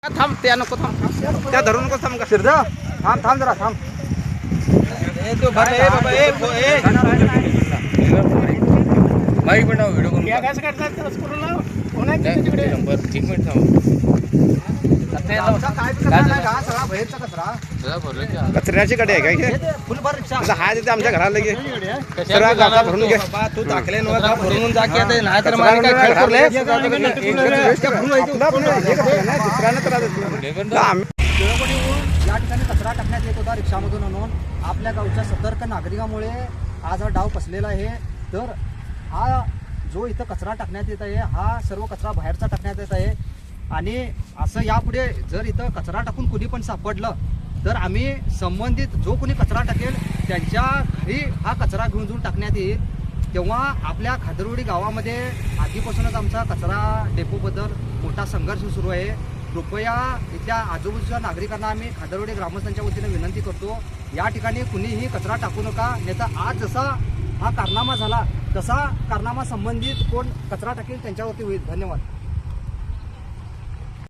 थांब त्या नको थांब त्या धरू नको थांब का शिरजा थांब थांब जरा थांब माईक पण व्हिडिओ करून ठीक मिनिट कचऱ्याची कडे आहे काय फुलभर रिक्षा हा तिथे आमच्या घराला लगे सगळा गाचा भरून घे तू दाखले भरून जा की नाही तर मला काय खेळ करले या ठिकाणी कचरा टाकण्यात येत होता रिक्षामधून आणून आपल्या गावच्या सतर्क नागरिकामुळे आज हा डाव फसलेला आहे. तर हा जो इथं कचरा टाकण्यात येत आहे हा सर्व कचरा बाहेरचा टाकण्यात येत आहे आणि असं यापुढे जर इथं कचरा टाकून कुणी पण सापडलं तर आम्ही संबंधित जो कोणी कचरा टाकेल त्यांच्या घरी हा कचरा घेऊन जाऊन टाकण्यात येईल. तेव्हा आपल्या खादरवडी गावामध्ये आधीपासूनच आमचा कचरा डेपोबद्दल मोठा संघर्ष सुरू आहे. कृपया इथल्या आजूबाजूच्या नागरिकांना आम्ही खादरवडी ग्रामस्थांच्या वतीने विनंती करतो, या ठिकाणी कुणीही कचरा टाकू नका, नाही तर आज जसा हा कारनामा झाला तसा कारनामा संबंधित कोण कचरा टाकेल त्यांच्यावरती होईल. धन्यवाद.